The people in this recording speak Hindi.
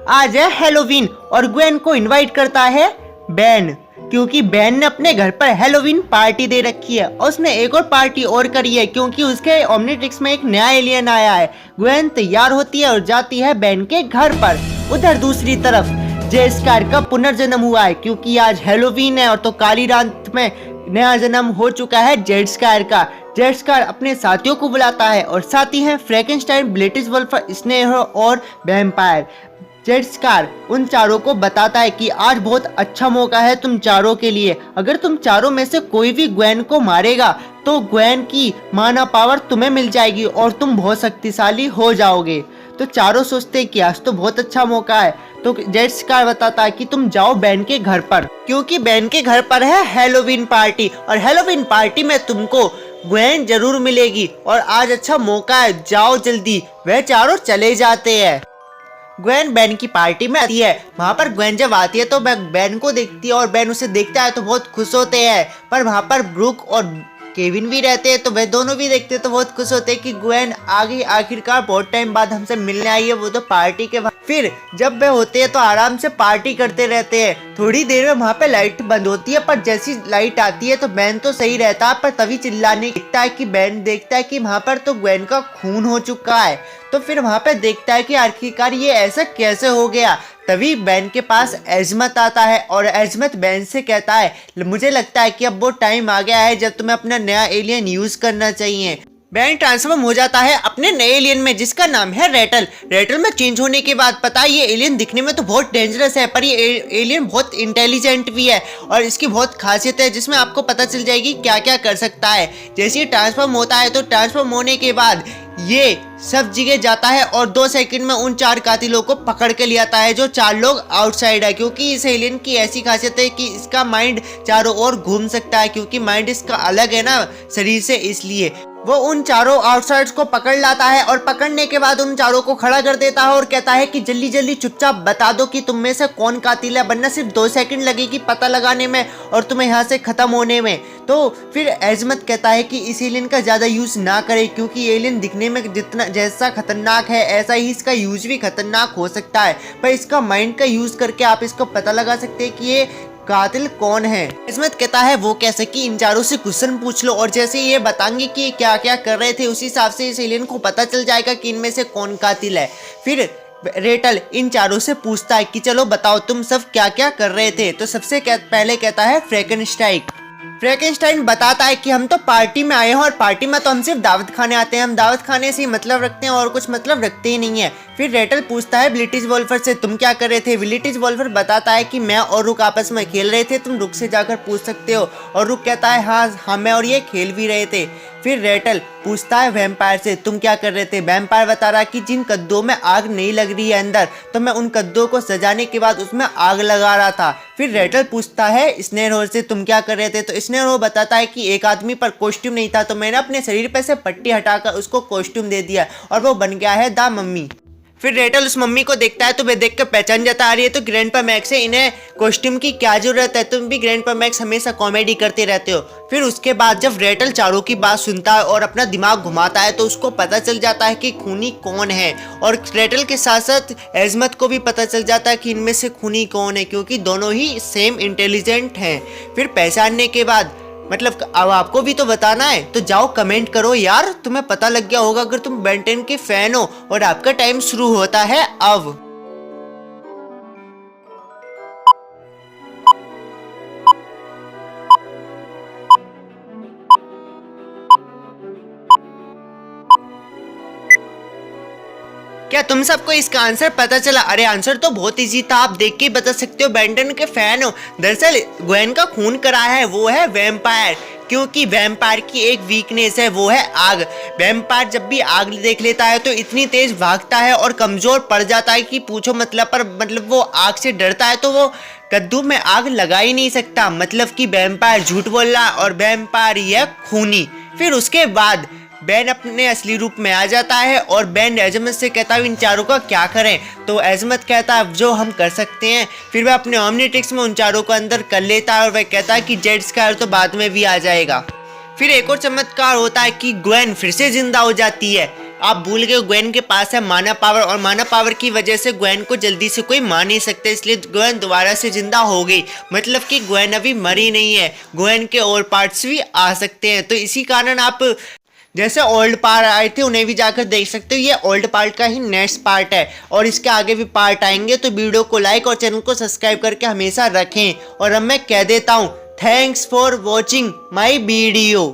आज है हैलोवीन और ग्वेन को इनवाइट करता है बेन, क्योंकि बेन ने अपने घर पर हैलोवीन पार्टी दे रखी है और उसने एक और पार्टी और करी है क्योंकि उसके ओमनिट्रिक्स में एक नया एलियन आया है। ग्वेन तैयार होती है और जाती है बेन के घर पर। उधर दूसरी तरफ जेस्कार का पुनर्जन्म हुआ है क्योंकि आज हैलोवीन है और तो काली रात में नया जन्म हो चुका है जेस्कार का। जेस्कार अपने साथियों को बुलाता है और साथी हैं फ्रैंकेनस्टाइन, ब्लिट्ज़वॉल्फर, स्नेहो और वैम्पायर। जेस्कार उन चारों को बताता है कि आज बहुत अच्छा मौका है तुम चारों के लिए। अगर तुम चारों में से कोई भी ग्वेन को मारेगा तो ग्वेन की माना पावर तुम्हें मिल जाएगी और तुम बहुत शक्तिशाली हो जाओगे। तो चारों सोचते हैं कि आज तो बहुत अच्छा मौका है। तो जेस्कार बताता है कि तुम जाओ बेन के घर पर, क्योंकि बेन के घर पर है हैलोवीन पार्टी और हैलोवीन पार्टी में तुमको ग्वेन जरूर मिलेगी और आज अच्छा मौका है, जाओ जल्दी। वह चारों चले जाते हैं। ग्वेन बेन की पार्टी में आती है। वहाँ पर ग्वेन जब आती है तो बेन को देखती है और बेन उसे देखता है तो बहुत खुश होते हैं। पर वहाँ पर ब्रूक और केविन भी रहते हैं तो वे दोनों भी देखते हैं तो बहुत खुश होते हैं कि ग्वेन आ गई, आखिरकार बहुत टाइम बाद हमसे मिलने आई है, वो तो पार्टी के बाद। फिर जब वे होते हैं तो आराम से पार्टी करते रहते हैं। थोड़ी देर में वहाँ पे लाइट बंद होती है, पर जैसी लाइट आती है तो बेन तो सही रहता है, पर तभी चिल्लाने दिखता है कि बेन देखता है कि वहाँ पर तो ग्वेन का खून हो चुका है। तो फिर वहाँ पे देखता है कि आखिरकार ये ऐसा कैसे हो गया। तभी बेन के पास एजमत आता है और एजमत बेन से कहता है मुझे लगता है कि अब वो टाइम आ गया है जब तुम्हें अपना नया एलियन यूज करना चाहिए। बेन ट्रांसफॉर्म हो जाता है अपने नए एलियन में जिसका नाम है रेटल। रेटल में चेंज होने के बाद पता है ये एलियन दिखने में तो बहुत डेंजरस है, पर ये एलियन बहुत इंटेलिजेंट भी है और इसकी बहुत खासियत है जिसमें आपको पता चल जाएगी क्या क्या कर सकता है। जैसे ही ट्रांसफॉर्म होता है तो ट्रांसफॉर्म होने के बाद ये सब जगह जाता है और 2 सेकंड में उन 4 कातिलों को पकड़ के ले आता है जो 4 लोग आउटसाइड है, क्योंकि इस एलियन की ऐसी खासियत है कि इसका माइंड चारों ओर घूम सकता है, क्योंकि माइंड इसका अलग है ना शरीर से, इसलिए वो उन चारों आउटसाइड्स को पकड़ लाता है और पकड़ने के बाद उन चारों को खड़ा कर देता है और कहता है कि जल्दी जल्दी चुपचाप बता दो कि तुम में से कौन कातिल है, वरना सिर्फ 2 सेकंड लगेगी पता लगाने में और तुम्हें यहाँ से खत्म होने में। तो फिर एजमत कहता है कि इस एलियन का ज़्यादा यूज़ ना करे, क्योंकि एलियन दिखने में जितना जैसा खतरनाक है ऐसा ही इसका यूज भी खतरनाक हो सकता है, पर इसका माइंड का यूज़ करके आप इसको पता लगा सकते हैं कि ये कातिल कौन है। एजमत कहता है वो कैसे कि इन चारों से क्वेश्चन पूछ लो और जैसे ये बताएंगे कि क्या क्या कर रहे थे उसी हिसाब से इस एलियन को पता चल जाएगा कि इनमें से कौन कातिल है। फिर रेटल इन चारों से पूछता है कि चलो बताओ तुम सब क्या क्या कर रहे थे। तो सबसे पहले कहता है फ्रैंकेनस्टाइन। फ्रैंकेनस्टाइन बताता है कि हम तो पार्टी में आए हैं और पार्टी में तो हम सिर्फ दावत खाने आते हैं, हम दावत खाने से ही मतलब रखते हैं और कुछ मतलब रखते ही नहीं है। फिर रेटल पूछता है ब्लिट्ज़वॉल्फर से तुम क्या कर रहे थे। ब्लिट्ज़वॉल्फर बताता है कि मैं और रुक आपस में खेल रहे थे, तुम रुक से जाकर पूछ सकते हो। और रुक कहता है हाँ मैं और ये खेल भी रहे थे। फिर रेटल पूछता है वैम्पायर से तुम क्या कर रहे थे। वैम्पायर बता रहा है कि जिन कद्दों में आग नहीं लग रही है अंदर, तो मैं उन कद्दों को सजाने के बाद उसमें आग लगा रहा था। फिर रेटल पूछता है स्नेहो से तुम क्या कर रहे थे। तो स्नेहो बताता है कि एक आदमी पर कॉस्ट्यूम नहीं था तो मैंने अपने शरीर पर से पट्टी हटाकर उसको कॉस्ट्यूम दे दिया और वो बन गया है द मम्मी। फिर रेटल उस मम्मी को देखता है तो वे देख कर पहचान जाता आ रही है तो ग्रैंडपा मैक्स है, इन्हें कॉस्ट्यूम की क्या जरूरत है, तुम भी ग्रैंडपा मैक्स हमेशा कॉमेडी करते रहते हो। फिर उसके बाद जब रेटल चारों की बात सुनता है और अपना दिमाग घुमाता है तो उसको पता चल जाता है कि खूनी कौन है और रेटल के साथ साथ एजमत को भी पता चल जाता है कि इनमें से खूनी कौन है, क्योंकि दोनों ही सेम इंटेलिजेंट हैं। फिर पहचानने के बाद मतलब अब आपको भी तो बताना है, तो जाओ कमेंट करो यार, तुम्हें पता लग गया होगा अगर तुम बेन 10 के फैन हो। और आपका टाइम शुरू होता है अब। क्या तुम सबको इसका आंसर पता चला? अरे आंसर तो बहुत इजी था, आप देख के बता सकते हो, बेन 10 के फैन हो। दरअसल ग्वेन का खून कराया है वो है वैम्पायर, क्योंकि वैम्पायर की एक वीकनेस है वो है आग। वैम्पायर जब भी आग देख लेता है तो इतनी तेज भागता है और कमजोर पड़ जाता है कि पूछो मतलब। पर मतलब वो आग से डरता है तो वो कद्दू में आग लगा ही नहीं सकता, मतलब कि वैम्पायर झूठ बोल रहा है और वैम्पायर ही है खूनी। फिर उसके बाद बेन अपने असली रूप में आ जाता है और बेन एजमत से कहता है इन चारों का क्या करें। तो एजमत कहता है जो हम कर सकते हैं। फिर वह अपने ओमनिट्रिक्स में उन चारों को अंदर कर लेता है और वह कहता है कि जेस्कार तो बाद में भी आ जाएगा। फिर एक और चमत्कार होता है कि ग्वेन फिर से जिंदा हो जाती है। आप भूल गए ग्वेन के पास है माना पावर, और माना पावर की वजह से ग्वेन को जल्दी से कोई मार नहीं सकता, इसलिए ग्वेन दोबारा से जिंदा हो गई। मतलब कि ग्वेन अभी मरी नहीं है, ग्वेन के और पार्ट्स भी आ सकते हैं। तो इसी कारण आप जैसे ओल्ड पार्ट आए थे उन्हें भी जाकर देख सकते हो। ये ओल्ड पार्ट का ही नेक्स्ट पार्ट है और इसके आगे भी पार्ट आएंगे। तो वीडियो को लाइक और चैनल को सब्सक्राइब करके हमेशा रखें। और अब मैं कह देता हूँ, thanks for watching my video.